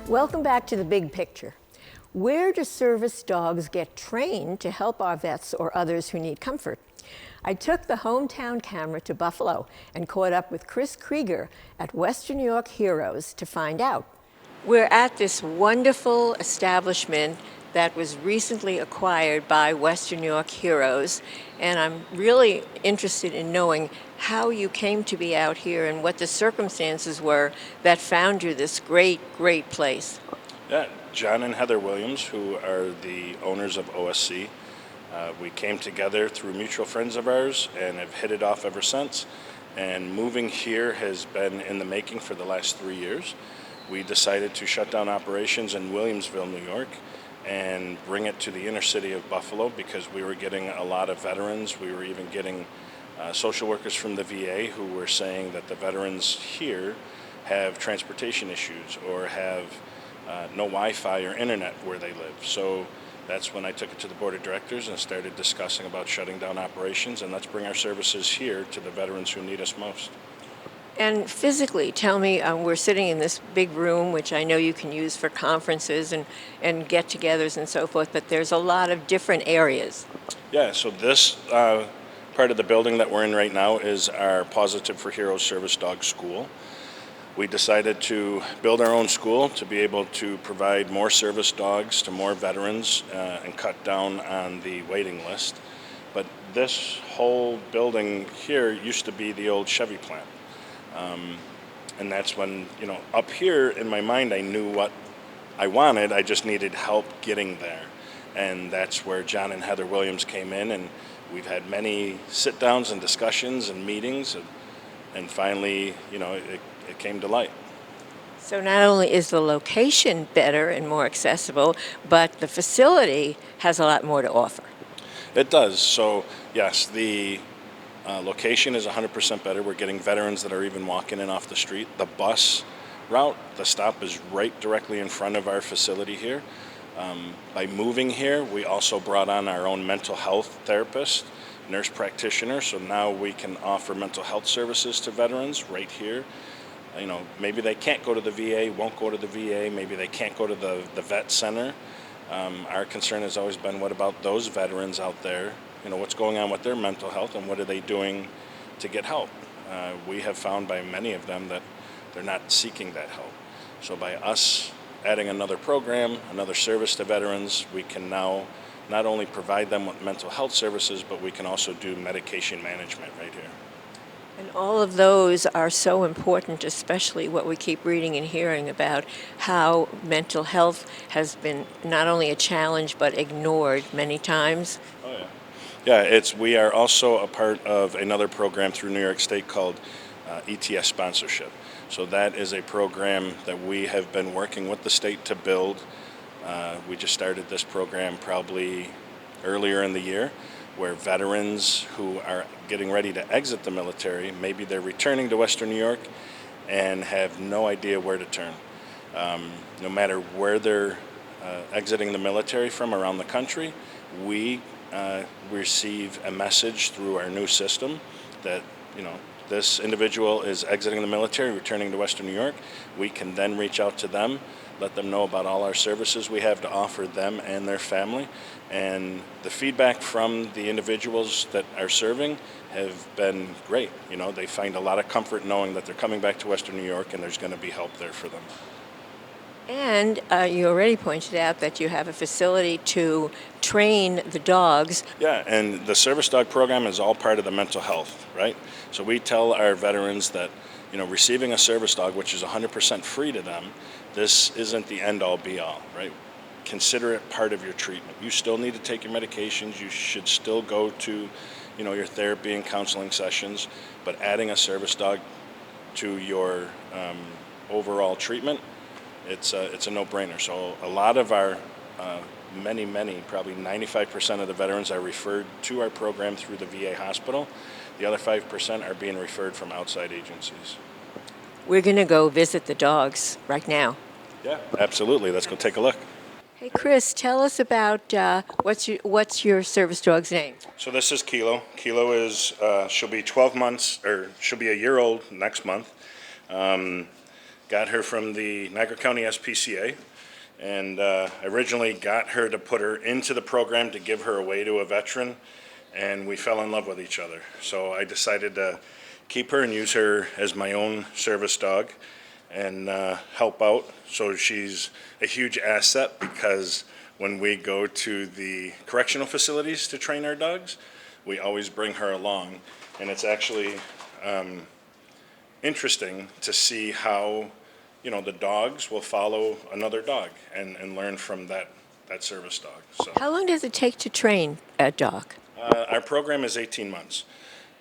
Welcome back to The Big Picture. Where do service dogs get trained to help our vets or others who need comfort? I took the hometown camera to Buffalo and caught up with Chris Kreiger at Western New York Heroes to find out. We're at this wonderful establishment that was recently acquired by Western New York Heroes, and I'm really interested in knowing how you came to be out here and what the circumstances were that found you this great, great place. Yeah, John and Heather Williams, who are the owners of OSC, we came together through mutual friends of ours and have hit it off ever since. And moving here has been in the making for the last 3 years. We decided to shut down operations in Williamsville, New York, and bring it to the inner city of Buffalo because we were getting a lot of veterans. We were even getting social workers from the VA who were saying that the veterans here have transportation issues or have no Wi-Fi or internet where they live. So that's when I took it to the board of directors and started discussing about shutting down operations, and let's bring our services here to the veterans who need us most. And physically, tell me, we're sitting in this big room, which I know you can use for conferences and get-togethers and so forth, but there's a lot of different areas. Yeah, so this part of the building that we're in right now is our Positive for Heroes Service Dog School. We decided to build our own school to be able to provide more service dogs to more veterans and cut down on the waiting list. But this whole building here used to be the old Chevy plant. And that's when, up here in my mind, I knew what I wanted. I just needed help getting there. And that's where John and Heather Williams came in, and we've had many sit-downs and discussions and meetings, and finally, it came to light. So not only is the location better and more accessible, but the facility has a lot more to offer. It does. So, yes, the location is 100% better. We're getting veterans that are even walking in off the street. The bus route, the stop is right directly in front of our facility here. By moving here, we also brought on our own mental health therapist, nurse practitioner, so now we can offer mental health services to veterans right here. Maybe they can't go to the VA, won't go to the VA, maybe they can't go to the vet center. Our concern has always been, what about those veterans out there? What's going on with their mental health and what are they doing to get help? We have found by many of them that they're not seeking that help. So by us adding another program, another service to veterans, we can now not only provide them with mental health services, but we can also do medication management right here. And all of those are so important, especially what we keep reading and hearing about how mental health has been not only a challenge, but ignored many times. Oh, yeah. Yeah, we are also a part of another program through New York State called ETS sponsorship. So that is a program that we have been working with the state to build. We just started this program probably earlier in the year, where veterans who are getting ready to exit the military, maybe they're returning to Western New York and have no idea where to turn. No matter where they're exiting the military from around the country, we receive a message through our new system that, this individual is exiting the military, returning to Western New York. We can then reach out to them, let them know about all our services we have to offer them and their family. And the feedback from the individuals that are serving have been great. They find a lot of comfort knowing that they're coming back to Western New York and there's going to be help there for them. And you already pointed out that you have a facility to train the dogs. Yeah, and the service dog program is all part of the mental health, right? So we tell our veterans that, receiving a service dog, which is 100% free to them, this isn't the end-all, be-all, right? Consider it part of your treatment. You still need to take your medications. You should still go to, your therapy and counseling sessions, but adding a service dog to your overall treatment, it's a no-brainer. So a lot of our many, probably 95% of the veterans are referred to our program through the VA hospital. The other 5% are being referred from outside agencies. We're going to go visit the dogs right now. Yeah, absolutely. Let's go take a look. Hey, Chris, tell us about what's your service dog's name? So this is Kilo. Kilo she'll be 12 months, or she'll be a year old next month. got her from the Niagara County SPCA, and I originally got her to put her into the program to give her away to a veteran, and we fell in love with each other. So I decided to keep her and use her as my own service dog and help out. So she's a huge asset because when we go to the correctional facilities to train our dogs, we always bring her along. And it's actually interesting to see how, you know, the dogs will follow another dog and learn from that service dog. So How long does it take to train a dog? our program is 18 months.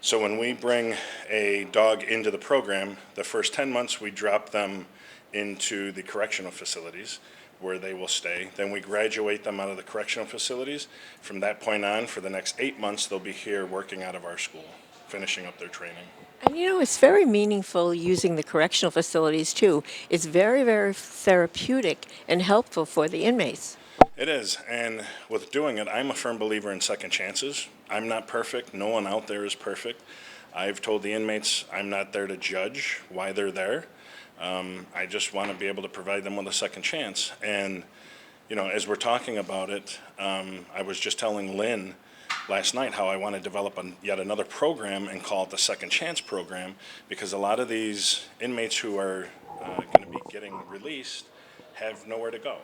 So when we bring a dog into the program, the first 10 months we drop them into the correctional facilities where they will stay. Then we graduate them out of the correctional facilities. From that point on, for the next 8 months, they'll be here working out of our school, finishing up their training. And you know, it's very meaningful using the correctional facilities too. It's very, very therapeutic and helpful for the inmates. It is, and with doing it, I'm a firm believer in second chances. I'm not perfect. No one out there is perfect. I've told the inmates I'm not there to judge why they're there. I just want to be able to provide them with a second chance. And, you know, as we're talking about it, I was just telling Lynn last night how I want to develop yet another program and call it the Second Chance Program, because a lot of these inmates who are going to be getting released have nowhere to go.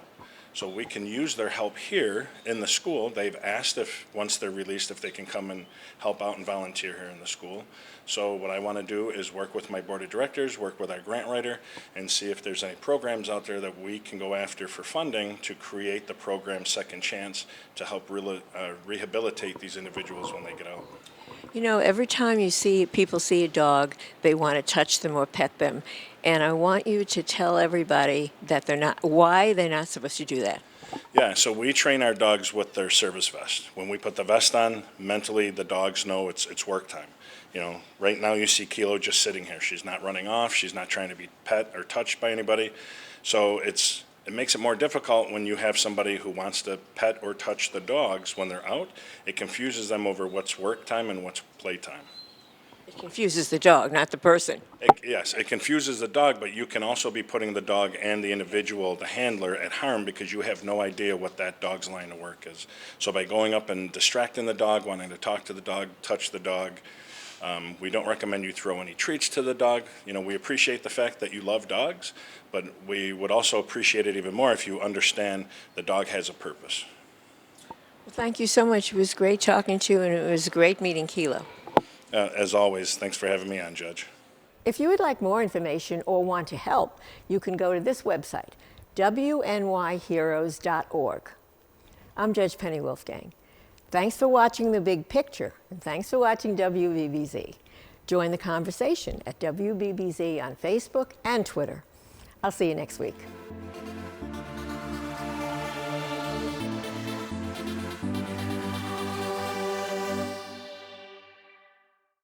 So we can use their help here in the school. They've asked if, once they're released, if they can come and help out and volunteer here in the school. So what I want to do is work with my board of directors, work with our grant writer, and see if there's any programs out there that we can go after for funding to create the program Second Chance to help rehabilitate these individuals when they get out. You know, every time people see a dog, they want to touch them or pet them. And I want you to tell everybody that why they're not supposed to do that. Yeah, so we train our dogs with their service vest. When we put the vest on, mentally the dogs know it's work time. You know, right now you see Kilo just sitting here. She's not running off. She's not trying to be pet or touched by anybody. So it makes it more difficult when you have somebody who wants to pet or touch the dogs when they're out. It confuses them over what's work time and what's play time. It confuses the dog, not the person. Yes, it confuses the dog, but you can also be putting the dog and the individual, the handler, at harm because you have no idea what that dog's line of work is. So by going up and distracting the dog, wanting to talk to the dog, touch the dog, we don't recommend you throw any treats to the dog. You know, we appreciate the fact that you love dogs, but we would also appreciate it even more if you understand the dog has a purpose. Well, thank you so much. It was great talking to you, and it was great meeting Kilo. As always, thanks for having me on, Judge. If you would like more information or want to help, you can go to this website, wnyheroes.org. I'm Judge Penny Wolfgang. Thanks for watching The Big Picture, and thanks for watching WBBZ. Join the conversation at WBBZ on Facebook and Twitter. I'll see you next week.